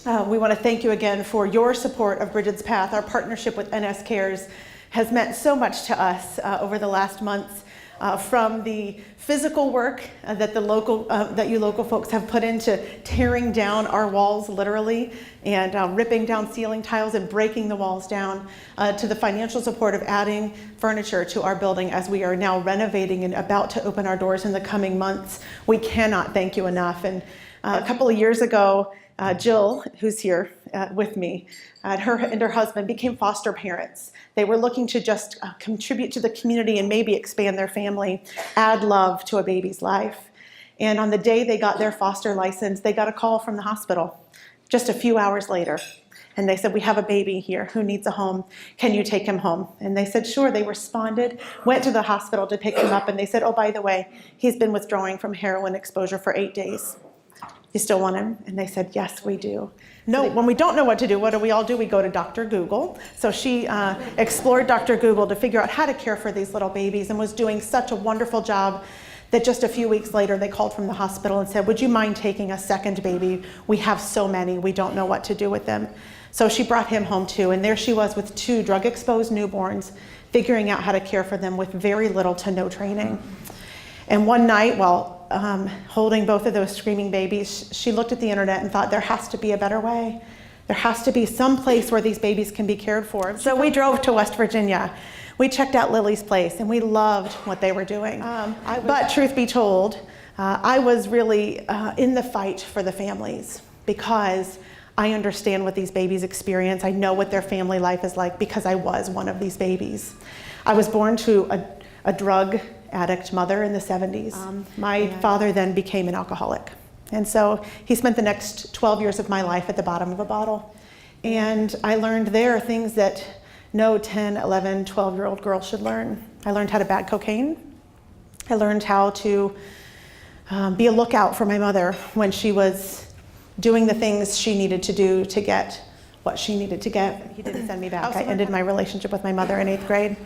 We want to thank you again for your support of Brigid's Path. Our partnership with NS Cares has meant so much to us over the last months, from the physical work that you local folks have put into tearing down our walls literally and ripping down ceiling tiles and breaking the walls down, to the financial support of adding furniture to our building as we are now renovating and about to open our doors in the coming months. We cannot thank you enough. And a couple of years ago, Jill, who's here with me, her and her husband became foster parents. They were looking to just contribute to the community and maybe expand their family, add love to a baby's life. And on the day they got their foster license, they got a call from the hospital just a few hours later. And they said, we have a baby here who needs a home. Can you take him home? And they said, sure. They responded, went to the hospital to pick him up. And they said, oh, by the way, he's been withdrawing from heroin exposure for 8 days. You still want him? And they said, yes, we do. No, when we don't know what to do, what do we all do? We go to Dr. Google. So she explored Dr. Google to figure out how to care for these little babies and was doing such a wonderful job that just a few weeks later they called from the hospital and said, would you mind taking a second baby? We have so many, we don't know what to do with them. So she brought him home too, and there she was with 2 drug-exposed newborns, figuring out how to care for them with very little to no training. And one night, while holding both of those screaming babies, she looked at the internet and thought, there has to be a better way. There has to be some place where these babies can be cared for. So we drove to West Virginia. We checked out Lily's place, and we loved what they were doing. But truth be told, I was really in the fight for the families because I understand what these babies experience. I know what their family life is like because I was one of these babies. I was born to a drug addict mother in the 70s. My father then became an alcoholic. And so he spent the next 12 years of my life at the bottom of a bottle. And I learned there things that no 10, 11, 12-year-old girl should learn. I learned how to bag cocaine. I learned how to be a lookout for my mother when she was doing the things she needed to do to get what she needed to get. He didn't send me back. I ended my relationship with my mother in 8th grade.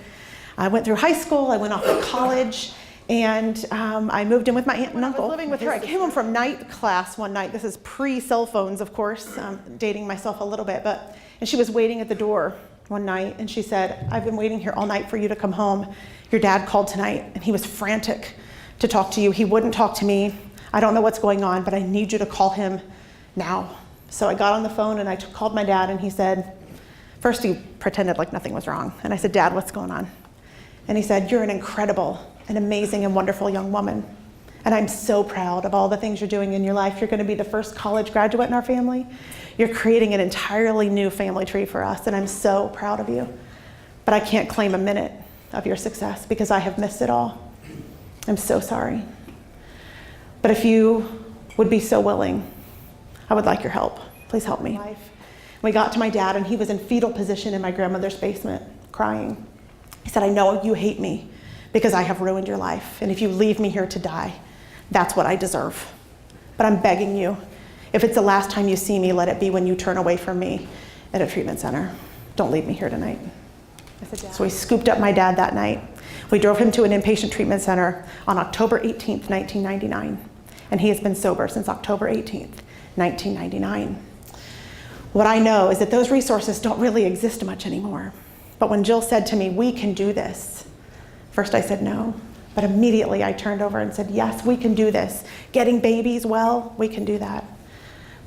I went through high school, I went off to college, and I moved in with my aunt and uncle. I was living with her. I came home from night class one night. This is pre-cell phones, of course, dating myself a little bit, and she was waiting at the door one night, and she said, I've been waiting here all night for you to come home. Your dad called tonight, and he was frantic to talk to you. He wouldn't talk to me. I don't know what's going on, but I need you to call him now. So I got on the phone, and I called my dad, and he said, first he pretended like nothing was wrong. And I said, Dad, what's going on? And he said, you're an incredible, an amazing and wonderful young woman. And I'm so proud of all the things you're doing in your life. You're going to be the first college graduate in our family. You're creating an entirely new family tree for us, and I'm so proud of you. But I can't claim a minute of your success because I have missed it all. I'm so sorry. But if you would be so willing, I would like your help. Please help me. We got to my dad, and he was in fetal position in my grandmother's basement, crying. He said, I know you hate me because I have ruined your life. And if you leave me here to die, that's what I deserve. But I'm begging you, if it's the last time you see me, let it be when you turn away from me at a treatment center. Don't leave me here tonight. I said, so we scooped up my dad that night. We drove him to an inpatient treatment center on October 18th, 1999. And he has been sober since October 18th, 1999. What I know is that those resources don't really exist much anymore. But when Jill said to me, we can do this, first I said no, but immediately I turned over and said, yes, we can do this. Getting babies well, we can do that.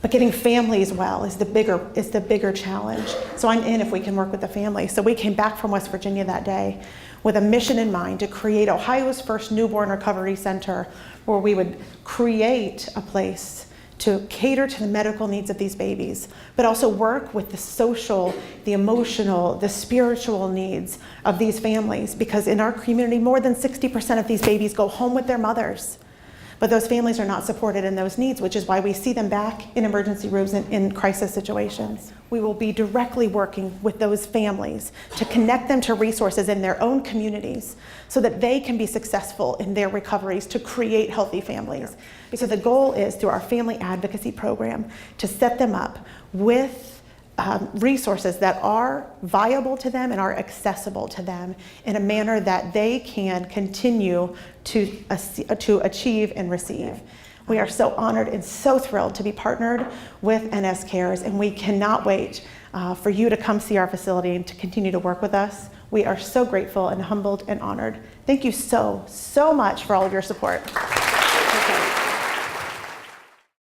But getting families well is the bigger challenge. So I'm in if we can work with the family. So we came back from West Virginia that day with a mission in mind to create Ohio's first newborn recovery center, where we would create a place to cater to the medical needs of these babies, but also work with the social, the emotional, the spiritual needs of these families, because in our community, more than 60% of these babies go home with their mothers. But those families are not supported in those needs, which is why we see them back in emergency rooms in crisis situations. We will be directly working with those families to connect them to resources in their own communities so that they can be successful in their recoveries to create healthy families. Because the goal is, through our family advocacy program, to set them up with resources that are viable to them and are accessible to them in a manner that they can continue to achieve and receive. We are so honored and so thrilled to be partnered with NS Cares, and we cannot wait for you to come see our facility and to continue to work with us. We are so grateful and humbled and honored. Thank you so, so much for all of your support.